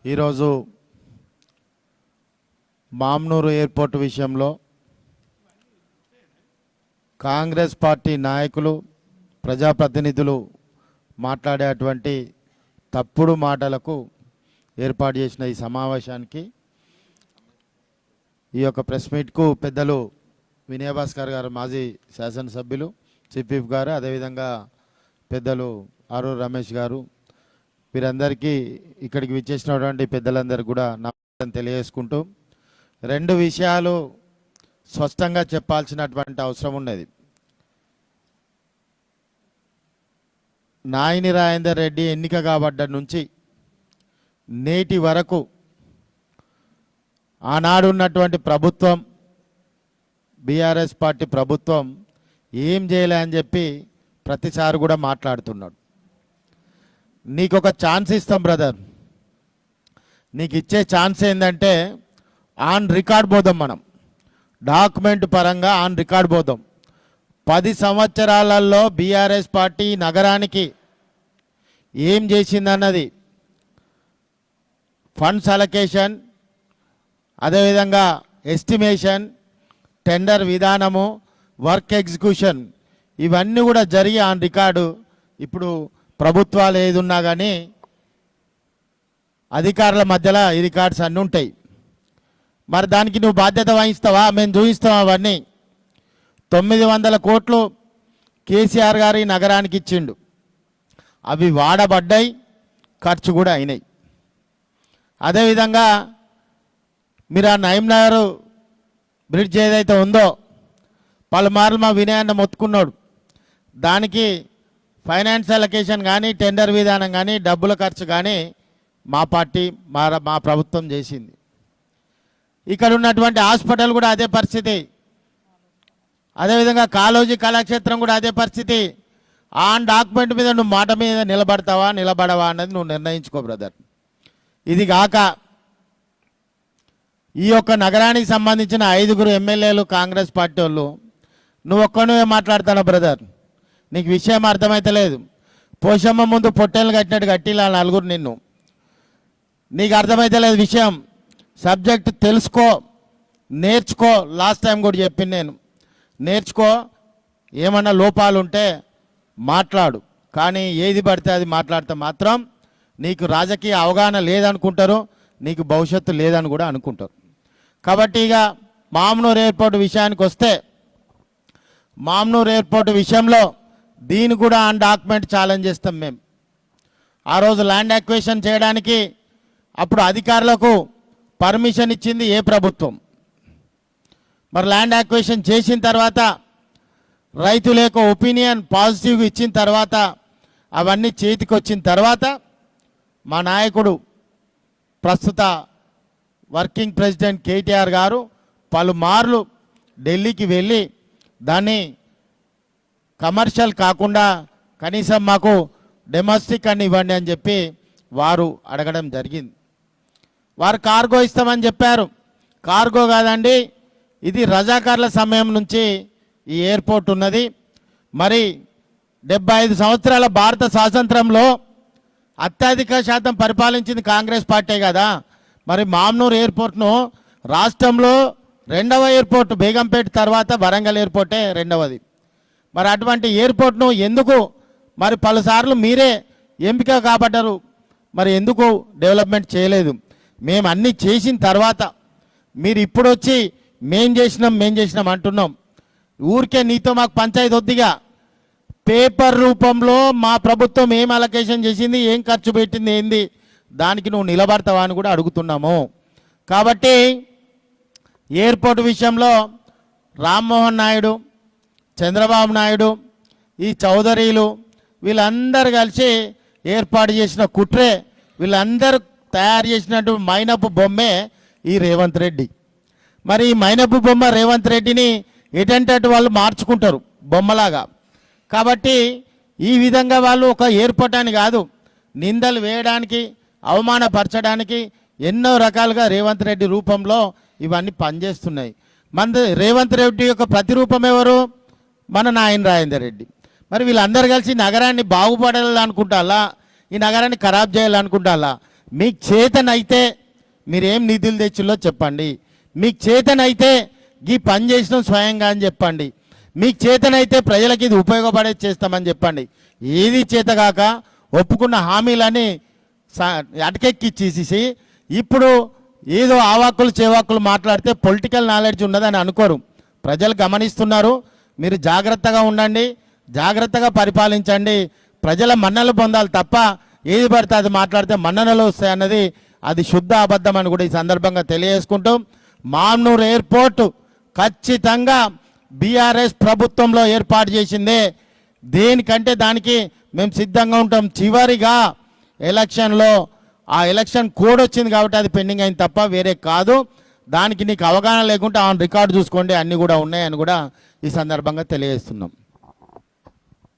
ఈరోజు మామ్నూరు ఎయిర్పోర్ట్ విషయంలో కాంగ్రెస్ పార్టీ నాయకులు ప్రజాప్రతినిధులు మాట్లాడేటువంటి తప్పుడు మాటలకు ఏర్పాటు చేసిన ఈ సమావేశానికి ఈ యొక్క ప్రెస్ మీట్కు పెద్దలు వినయభాస్కర్ గారు మాజీ శాసనసభ్యులు చీఫ్ గారు, అదేవిధంగా పెద్దలు ఆరూరు రమేష్ గారు, వీరందరికీ ఇక్కడికి విచ్చేసినటువంటి పెద్దలందరికీ కూడా నమస్కారం తెలియజేసుకుంటూ రెండు విషయాలు స్పష్టంగా చెప్పాల్సినటువంటి అవసరం ఉన్నది. నాయిని రాజేందర్ రెడ్డి ఎన్నిక కాబడ్డ నుంచి నేటి వరకు ఆనాడు ఉన్నటువంటి ప్రభుత్వం, బీఆర్ఎస్ పార్టీ ప్రభుత్వం ఏం చేయలే అని చెప్పి ప్రతిసారి కూడా మాట్లాడుతున్నాడు. నీకు ఒక ఛాన్స్ ఇస్తాం బ్రదర్, నీకు ఇచ్చే ఛాన్స్ ఏంటంటే ఆన్ రికార్డ్ పోదాం, మనం డాక్యుమెంట్ పరంగా ఆన్ రికార్డ్ పోదాం. 10 సంవత్సరాలలో బీఆర్ఎస్ పార్టీ నగరానికి ఏం చేసిందన్నది ఫండ్స్ అలొకేషన్, అదేవిధంగా ఎస్టిమేషన్, టెండర్ విధానము, వర్క్ ఎగ్జిక్యూషన్ ఇవన్నీ కూడా జరిగి ఆన్ రికార్డు. ఇప్పుడు ప్రభుత్వాలు ఏది ఉన్నా కానీ అధికారుల మధ్యలో ఈ రికార్డ్స్ అన్నీ ఉంటాయి. మరి దానికి నువ్వు బాధ్యత వహిస్తావా? మేము చూపిస్తాం. అవన్నీ 900 కోట్లు కేసీఆర్ గారు ఈ నగరానికి ఇచ్చిండు. అవి వాడబడ్డాయి, ఖర్చు కూడా అయినాయి. అదేవిధంగా మీరు ఆ నయంనగర్ బ్రిడ్జ్ ఏదైతే ఉందో పలుమార్లు మా వినయాన్ని మొత్తుకున్నాడు. దానికి ఫైనాన్స్ అలొకేషన్ కానీ, టెండర్ విధానం కానీ, డబ్బుల ఖర్చు కానీ మా పార్టీ మా ప్రభుత్వం చేసింది. ఇక్కడ ఉన్నటువంటి హాస్పిటల్ కూడా అదే పరిస్థితి, అదేవిధంగా కాళోజీ కళాక్షేత్రం కూడా అదే పరిస్థితి. ఆన్ డాక్యుమెంట్ మీద నువ్వు మాట మీద నిలబడతావా నిలబడవా అన్నది నువ్వు నిర్ణయించుకో బ్రదర్. ఇది కాక ఈ యొక్క నగరానికి సంబంధించిన 5 ఎమ్మెల్యేలు కాంగ్రెస్ పార్టీ వాళ్ళు, నువ్వు ఒక్కనువే మాట్లాడతాను బ్రదర్. నీకు విషయం అర్థమైతే లేదు. పోషమ్మ ముందు పొట్టేలు కట్టినట్టు కట్టిలా 4 నిన్ను. నీకు అర్థమైతే లేదు విషయం. సబ్జెక్ట్ తెలుసుకో, నేర్చుకో. లాస్ట్ టైం కూడా చెప్పింది నేను, నేర్చుకో. ఏమన్నా లోపాలు ఉంటే మాట్లాడు, కానీ ఏది పడితే అది మాట్లాడితే మాత్రం నీకు రాజకీయ అవగాహన లేదనుకుంటారు, నీకు భవిష్యత్తు లేదని కూడా అనుకుంటారు. కాబట్టి ఇక మామ్నూరు ఎయిర్పోర్ట్ విషయానికి వస్తే, మామ్నూరు ఎయిర్పోర్ట్ విషయంలో దీన్ని కూడా ఆన్ డాక్యుమెంట్ ఛాలెంజ్ చేస్తాం మేము. ఆ రోజు ల్యాండ్ అక్విజిషన్ చేయడానికి అప్పుడు అధికారులకు పర్మిషన్ ఇచ్చింది ఏ ప్రభుత్వం? మరి ల్యాండ్ అక్విజిషన్ చేసిన తర్వాత రైతుల యొక్క ఒపీనియన్ పాజిటివ్గా ఇచ్చిన తర్వాత అవన్నీ చేతికి వచ్చిన తర్వాత మా నాయకుడు ప్రస్తుత వర్కింగ్ ప్రెసిడెంట్ కేటీఆర్ గారు పలుమార్లు ఢిల్లీకి వెళ్ళి దాన్ని కమర్షియల్ కాకుండా కనీసం మాకు డొమెస్టిక్ అని ఇవ్వండి అని చెప్పి వారు అడగడం జరిగింది. వారు కార్గో ఇస్తామని చెప్పారు. కార్గో కాదండి, ఇది రజాకార్ల సమయం నుంచి ఈ ఎయిర్పోర్ట్ ఉన్నది. మరి 75 సంవత్సరాల భారత స్వాతంత్రంలో అత్యధిక శాతం పరిపాలించింది కాంగ్రెస్ పార్టీ కదా. మరి మామ్నూరు ఎయిర్పోర్ట్ను రాష్ట్రంలో 2వ ఎయిర్పోర్ట్, బేగంపేట తర్వాత వరంగల్ ఎయిర్పోర్టే 2వది. మరి అటువంటి ఎయిర్పోర్ట్ను ఎందుకు మరి పలుసార్లు మీరే ఎంపిక కాబడ్డారు, మరి ఎందుకు డెవలప్మెంట్ చేయలేదు? మేము అన్నీ చేసిన తర్వాత మీరు ఇప్పుడు వచ్చి మేం చేసినాం అంటున్నాం. ఊరికే నీతో మాకు పంచాయతీ వద్దిగా. పేపర్ రూపంలో మా ప్రభుత్వం ఏం అలొకేషన్ చేసింది, ఏం ఖర్చు పెట్టింది, ఏంది, దానికి నువ్వు నిలబడతావా అని కూడా అడుగుతున్నాము. కాబట్టి ఎయిర్పోర్ట్ విషయంలో రామ్మోహన్ నాయుడు, చంద్రబాబు నాయుడు, ఈ చౌదరీలు వీళ్ళందరూ కలిసి ఏర్పాటు చేసిన కుట్రే, వీళ్ళందరూ తయారు చేసినట్టు మైనపు బొమ్మే ఈ రేవంత్ రెడ్డి. మరి ఈ మైనపు బొమ్మ రేవంత్ రెడ్డిని ఎటంటే వాళ్ళు మార్చుకుంటారు బొమ్మలాగా. కాబట్టి ఈ విధంగా వాళ్ళు ఒక ఎయిర్పోర్ట్ అని కాదు, నిందలు వేయడానికి, అవమానపరచడానికి ఎన్నో రకాలుగా రేవంత్ రెడ్డి రూపంలో ఇవన్నీ పనిచేస్తున్నాయి. మన రేవంత్ రెడ్డి యొక్క ప్రతిరూపం ఎవరు? మన నాయన రాజేందర్ రెడ్డి. మరి వీళ్ళందరూ కలిసి నగరాన్ని బాగుపడాలనుకుంటాలా, ఈ నగరాన్ని ఖరాబ్ చేయాలనుకుంటాలా? మీకు చేతనైతే మీరేం నిధులు తెచ్చిల్లో చెప్పండి, మీకు చేతనైతే ఈ పని చేసిన స్వయంగా అని చెప్పండి, మీకు చేతనైతే ప్రజలకి ఇది ఉపయోగపడేది చేస్తామని చెప్పండి. ఏది చేతగాక ఒప్పుకున్న హామీలని అటకెక్కిచ్చేసి ఇప్పుడు ఏదో ఆవాక్కులు చేవాక్కులు మాట్లాడితే పొలిటికల్ నాలెడ్జ్ ఉన్నదని అనుకోరు. ప్రజలు గమనిస్తున్నారు. మీరు జాగ్రత్తగా ఉండండి, జాగ్రత్తగా పరిపాలించండి. ప్రజల మన్ననలు పొందాలి తప్ప ఏది పడితే అది మాట్లాడితే మన్ననలు వస్తాయన్నది అది శుద్ధ అబద్ధం అని కూడా ఈ సందర్భంగా తెలియజేసుకుంటూ, మామ్నూర్ ఎయిర్పోర్టు ఖచ్చితంగా బీఆర్ఎస్ ప్రభుత్వంలో ఏర్పాటు చేసిందే. దేనికంటే దానికి మేము సిద్ధంగా ఉంటాం. చివరిగా ఎలక్షన్లో ఆ ఎలక్షన్ కోడ్ వచ్చింది కాబట్టి అది పెండింగ్ అయింది తప్ప వేరే కాదు. దానికి నీకు అవగాహన లేకుంటే ఆన్ రికార్డు చూసుకోండి, అన్నీ కూడా ఉన్నాయని కూడా ఈ సందర్భంగా తెలియజేస్తున్నాం.